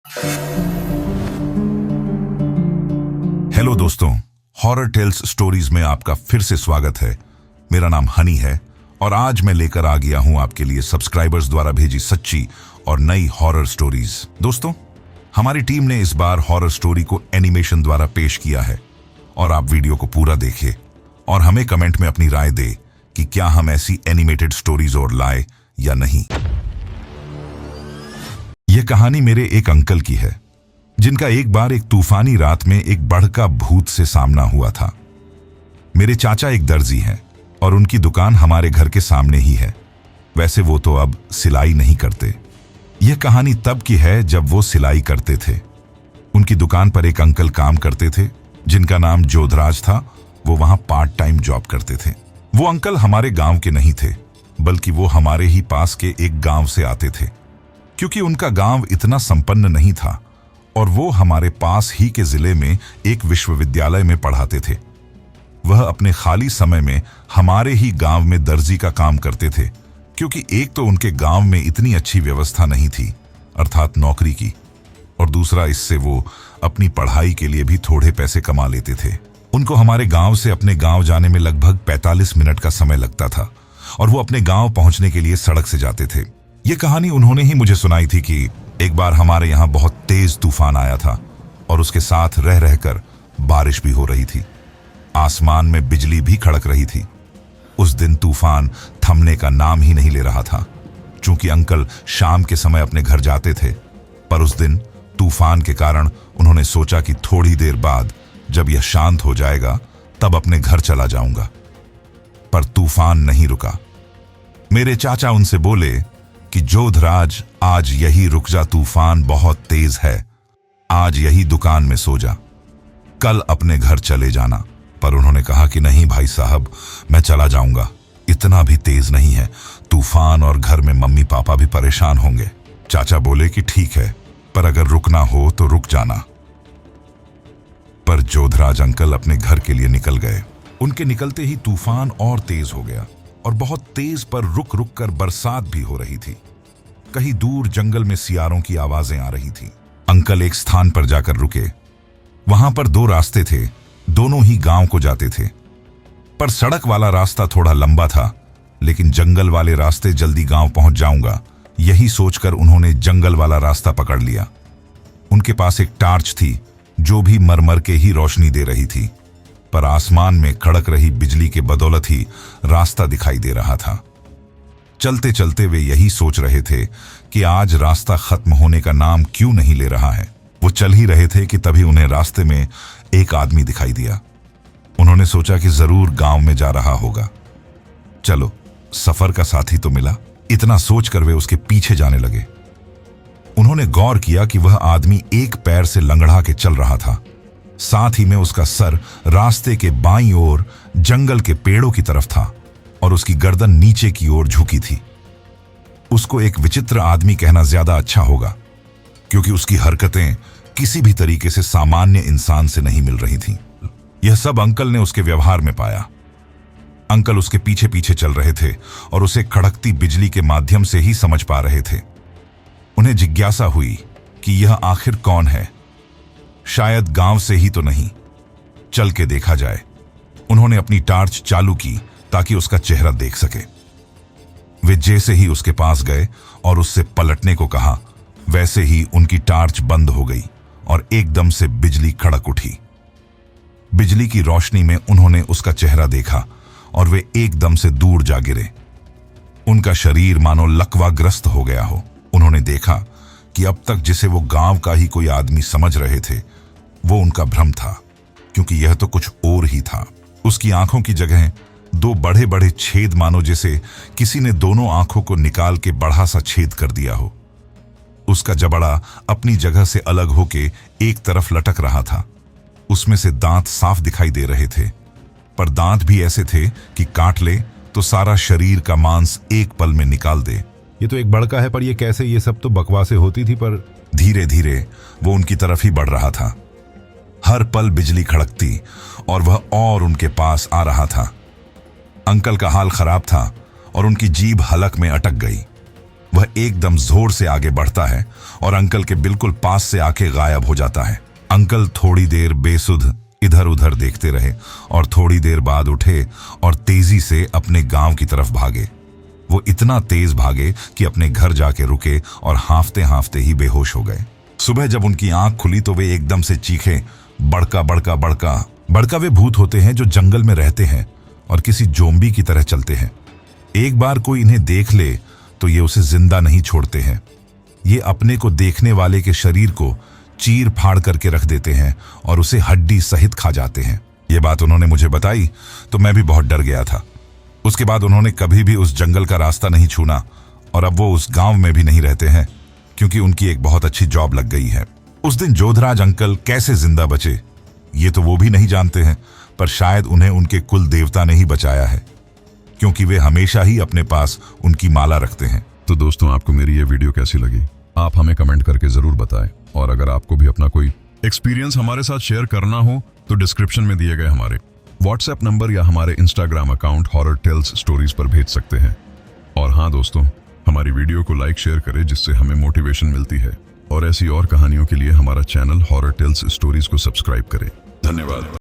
Hello दोस्तों, horror tales stories में आपका फिर से स्वागत है। मेरा नाम हनी है और आज मैं लेकर आ गया हूं आपके लिए सब्सक्राइबर्स द्वारा भेजी सच्ची और नई हॉरर स्टोरीज। दोस्तों, हमारी टीम ने इस बार हॉरर स्टोरी को एनिमेशन द्वारा पेश किया है और आप वीडियो को पूरा देखिए और हमें कमेंट में अपनी राय दे कि क्या हम ऐसी एनिमेटेड स्टोरीज और लाए या नहीं। यह कहानी मेरे एक अंकल की है जिनका एक बार एक तूफानी रात में एक बड़का भूत से सामना हुआ था। मेरे चाचा एक दर्जी हैं और उनकी दुकान हमारे घर के सामने ही है। वैसे वो तो अब सिलाई नहीं करते। यह कहानी तब की है जब वो सिलाई करते थे। उनकी दुकान पर एक अंकल काम करते थे जिनका नाम जोधराज था। वो वहां पार्ट टाइम जॉब करते थे। वो अंकल हमारे गांव के नहीं थे, बल्कि वो हमारे ही पास के एक गांव से आते थे। क्योंकि उनका गांव इतना संपन्न नहीं था और वो हमारे पास ही के जिले में एक विश्वविद्यालय में पढ़ाते थे। वह अपने खाली समय में हमारे ही गांव में दर्जी का काम करते थे, क्योंकि एक तो उनके गांव में इतनी अच्छी व्यवस्था नहीं थी, अर्थात नौकरी की, और दूसरा इससे वो अपनी पढ़ाई के लिए भी थोड़े पैसे कमा लेते थे। उनको हमारे गांव से अपने गांव जाने में लगभग 45 मिनट का समय लगता था और वो अपने गांव पहुंचने के लिए सड़क से जाते थे। ये कहानी उन्होंने ही मुझे सुनाई थी कि एक बार हमारे यहाँ बहुत तेज तूफान आया था और उसके साथ रह रहकर बारिश भी हो रही थी। आसमान में बिजली भी खड़क रही थी। उस दिन तूफान थमने का नाम ही नहीं ले रहा था। चूंकि अंकल शाम के समय अपने घर जाते थे, पर उस दिन तूफान के कारण उन्होंने सोचा कि थोड़ी देर बाद जब यह शांत हो जाएगा तब अपने घर चला जाऊंगा। पर तूफान नहीं रुका। मेरे चाचा उनसे बोले कि जोधराज, आज यही रुक जा, तूफान बहुत तेज है। आज यही दुकान में सो जा, कल अपने घर चले जाना। पर उन्होंने कहा कि नहीं भाई साहब, मैं चला जाऊंगा, इतना भी तेज नहीं है तूफान और घर में मम्मी पापा भी परेशान होंगे। चाचा बोले कि ठीक है, पर अगर रुकना हो तो रुक जाना। पर जोधराज अंकल अपने घर के लिए निकल गए। उनके निकलते ही तूफान और तेज हो गया और बहुत तेज पर रुक रुक कर बरसात भी हो रही थी। कहीं दूर जंगल में सियारों की आवाजें आ रही थी। अंकल एक स्थान पर जाकर रुके। वहां पर दो रास्ते थे, दोनों ही गांव को जाते थे। पर सड़क वाला रास्ता थोड़ा लंबा था, लेकिन जंगल वाले रास्ते जल्दी गांव पहुंच जाऊंगा, यही सोचकर उन्होंने जंगल वाला रास्ता पकड़ लिया। उनके पास एक टार्च थी जो भी मरमर के ही रोशनी दे रही थी, पर आसमान में खड़क रही बिजली के बदौलत ही रास्ता दिखाई दे रहा था। चलते चलते वे यही सोच रहे थे कि आज रास्ता खत्म होने का नाम क्यों नहीं ले रहा है। वो चल ही रहे थे कि तभी उन्हें रास्ते में एक आदमी दिखाई दिया। उन्होंने सोचा कि जरूर गांव में जा रहा होगा। चलो, सफर का साथी तो मिला। इतना सोचकर वे उसके पीछे जाने लगे। उन्होंने गौर किया कि वह आदमी एक पैर से लंगड़ा के चल रहा था। साथ ही में उसका सर रास्ते के बाईं ओर जंगल के पेड़ों की तरफ था और उसकी गर्दन नीचे की ओर झुकी थी। उसको एक विचित्र आदमी कहना ज्यादा अच्छा होगा, क्योंकि उसकी हरकतें किसी भी तरीके से सामान्य इंसान से नहीं मिल रही थीं। यह सब अंकल ने उसके व्यवहार में पाया। अंकल उसके पीछे पीछे चल रहे थे और उसे खड़कती बिजली के माध्यम से ही समझ पा रहे थे। उन्हें जिज्ञासा हुई कि यह आखिर कौन है। शायद गांव से ही तो नहीं, चल के देखा जाए। उन्होंने अपनी टार्च चालू की ताकि उसका चेहरा देख सके। वे जैसे ही उसके पास गए और उससे पलटने को कहा, वैसे ही उनकी टार्च बंद हो गई और एकदम से बिजली खड़क उठी। बिजली की रोशनी में उन्होंने उसका चेहरा देखा और वे एकदम से दूर जा गिरे। उनका शरीर मानो लकवाग्रस्त हो गया हो। उन्होंने देखा कि अब तक जिसे वो गांव का ही कोई आदमी समझ रहे थे, वो उनका भ्रम था, क्योंकि यह तो कुछ और ही था। उसकी आंखों की जगह दो बड़े बड़े छेद, मानो जैसे किसी ने दोनों आंखों को निकाल के बड़ा सा छेद कर दिया हो। उसका जबड़ा अपनी जगह से अलग होके एक तरफ लटक रहा था। उसमें से दांत साफ दिखाई दे रहे थे, पर दांत भी ऐसे थे कि काट ले तो सारा शरीर का मांस एक पल में निकाल दे। ये तो एक बड़का है, पर ये कैसे? ये सब तो बकवासें होती थी। पर धीरे धीरे वो उनकी तरफ ही बढ़ रहा था। हर पल बिजली खड़कती और वह और उनके पास आ रहा था। अंकल का हाल खराब था और उनकी जीभ हलक में अटक गई। वह एकदम जोर से आगे बढ़ता है और अंकल के बिल्कुल पास से आके गायब हो जाता है। अंकल थोड़ी देर बेसुध इधर उधर देखते रहे और थोड़ी देर बाद उठे और तेजी से अपने गांव की तरफ भागे। वो इतना तेज भागे कि अपने घर जाके रुके और हांफते हांफते ही बेहोश हो गए। सुबह जब उनकी आंख खुली तो वे एकदम से चीखे, बड़का बड़का बड़का। बड़का वे भूत होते हैं जो जंगल में रहते हैं और किसी जोम्बी की तरह चलते हैं। एक बार कोई इन्हें देख ले तो ये उसे जिंदा नहीं छोड़ते हैं। ये अपने को देखने वाले के शरीर को चीर फाड़ करके रख देते हैं और उसे हड्डी सहित खा जाते हैं। ये बात उन्होंने मुझे बताई तो मैं भी बहुत डर गया था। उसके बाद उन्होंने कभी भी उस जंगल का रास्ता नहीं छूना और अब वो उस गांव में भी नहीं रहते हैं क्योंकि उनकी एक बहुत अच्छी जॉब लग गई है। उस दिन जोधराज अंकल कैसे जिंदा बचे ये तो वो भी नहीं जानते हैं, पर शायद उन्हें उनके कुल देवता ने ही बचाया है क्योंकि वे हमेशा ही अपने पास उनकी माला रखते हैं। तो दोस्तों, आपको मेरी ये वीडियो कैसी लगी आप हमें कमेंट करके जरूर बताएं। और अगर आपको भी अपना कोई एक्सपीरियंस हमारे साथ शेयर करना हो तो डिस्क्रिप्शन में दिए गए हमारे व्हाट्सएप नंबर या हमारे Instagram account horror tales stories पर भेज सकते हैं। और हाँ दोस्तों, हमारी वीडियो को लाइक शेयर करें जिससे हमें मोटिवेशन मिलती है। और ऐसी और कहानियों के लिए हमारा चैनल हॉरर टेल्स स्टोरीज को सब्सक्राइब करें। धन्यवाद।